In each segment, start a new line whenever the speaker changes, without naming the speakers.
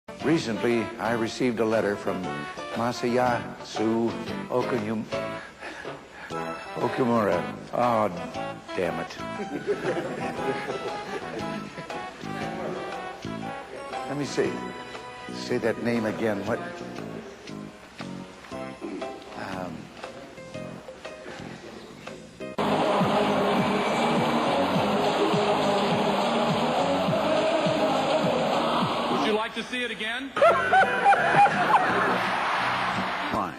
Recently, I received a letter from Masayasu Okumura. Oh, damn it. Let me see. Say that name again. What?
Would you like to see it again?
Fine.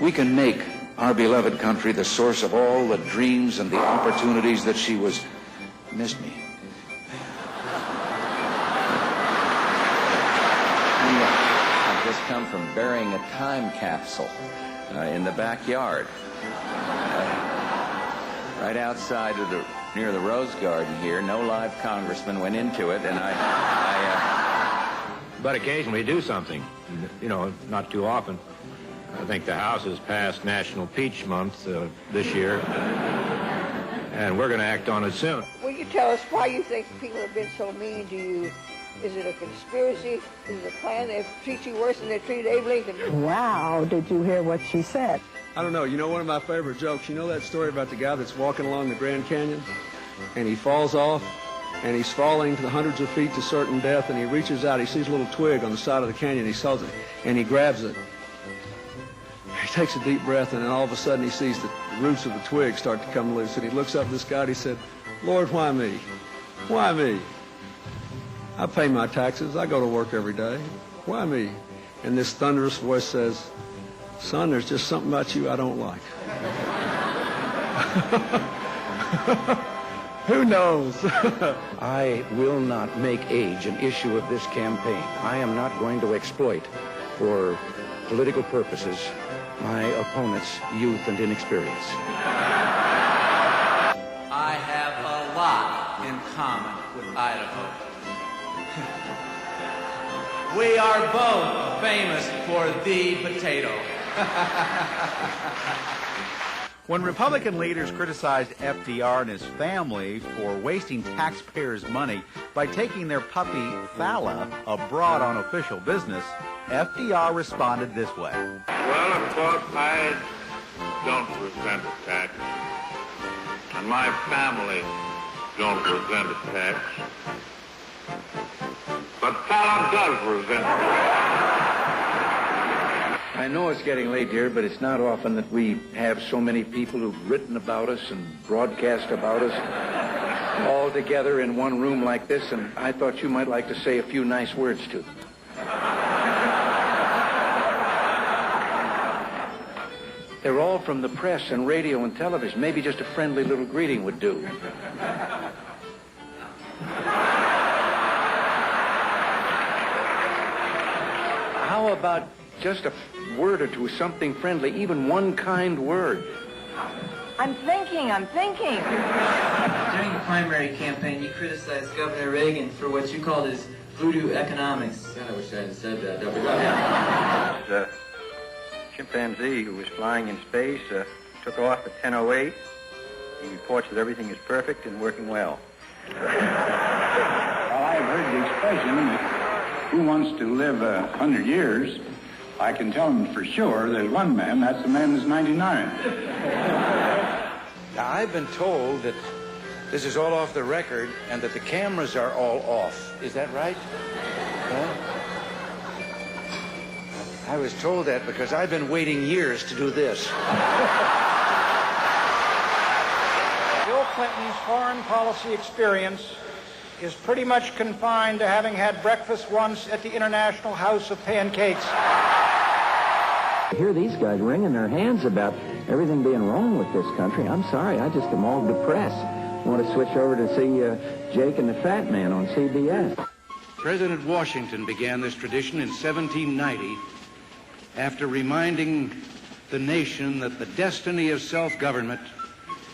We can make our beloved country the source of all the dreams and the opportunities that she was... Missed me.
I've just come from burying a time capsule in the backyard. Right outside of near the Rose Garden here. No live congressman went into it, and
But occasionally do something, you know, not too often. I think the House has passed National Peach Month this year, and we're going to act on it soon.
Will you tell us why you think people have been so mean to you? Is it a conspiracy? Is it a plan? They treat you worse than they treated Abe Lincoln?
Wow, did you hear what she said?
I don't know. You know one of my favorite jokes? You know that story about the guy that's walking along the Grand Canyon, and he falls off, and he's falling to the hundreds of feet to certain death, and he reaches out, he sees a little twig on the side of the canyon, he saws it, and he grabs it. He takes a deep breath, and then all of a sudden he sees the roots of the twig start to come loose, and he looks up at this guy and he said, "Lord, why me? Why me? I pay my taxes, I go to work every day. Why me?" And this thunderous voice says, "Son, there's just something about you I don't like." Who knows?
I will not make age an issue of this campaign. I am not going to exploit, for political purposes, my opponent's youth and inexperience.
I have a lot in common with Idaho. We are both famous for the potato.
When Republican leaders criticized FDR and his family for wasting taxpayers' money by taking their puppy, Fala, abroad on official business, FDR responded this way.
Well, of course, I don't resent a tax, and my family don't resent a tax, but Fala does resent it.
I know it's getting late, dear, but it's not often that we have so many people who've written about us and broadcast about us all together in one room like this, and I thought you might like to say a few nice words to them. They're all from the press and radio and television. Maybe just a friendly little greeting would do. How about just a word or two, something friendly, even one kind word?
I'm thinking.
During the primary campaign, you criticized Governor Reagan for what you called his voodoo economics. God, I wish I had said that. That would not happen.
The chimpanzee who was flying in space took off at 10:08. He reports that everything is perfect and working well.
Well, I've heard the expression, who wants to live 100 years? I can tell him for sure there's one man, that's the man that's 99.
Now, I've been told that this is all off the record and that the cameras are all off. Is that right? Huh? I was told that because I've been waiting years to do this.
Bill Clinton's foreign policy experience is pretty much confined to having had breakfast once at the International House of Pancakes.
I hear these guys wringing their hands about everything being wrong with this country. I'm sorry, I just am all depressed. I want to switch over to see Jake and the Fat Man on CBS.
President Washington began this tradition in 1790 after reminding the nation that the destiny of self-government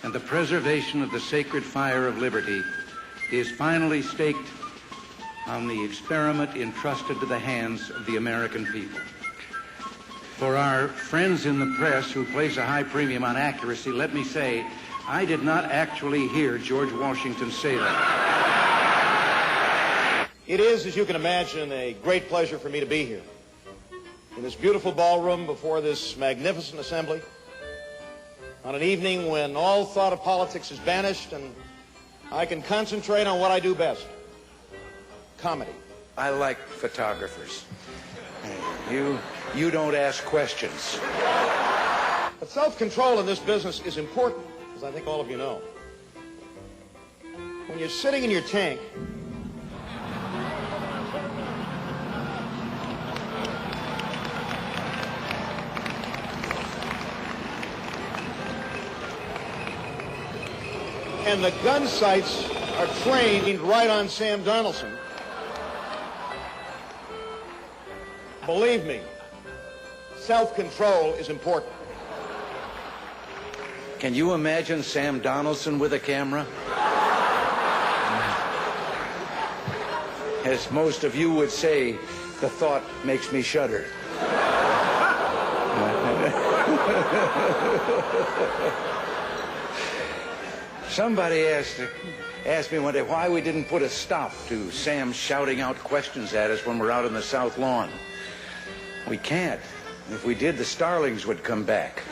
and the preservation of the sacred fire of liberty is finally staked on the experiment entrusted to the hands of the American people. For our friends in the press who place a high premium on accuracy, let me say, I did not actually hear George Washington say that.
It is, as you can imagine, a great pleasure for me to be here in this beautiful ballroom before this magnificent assembly on an evening when all thought of politics is banished and I can concentrate on what I do best, comedy.
I like photographers. You don't ask questions.
But self-control in this business is important, as I think all of you know. When you're sitting in your tank, and the gun sights are trained right on Sam Donaldson, believe me, self-control is important.
Can you imagine Sam Donaldson with a camera? As most of you would say, the thought makes me shudder. Somebody asked me one day why we didn't put a stop to Sam shouting out questions at us when we're out on the South Lawn. We can't. If we did, the starlings would come back.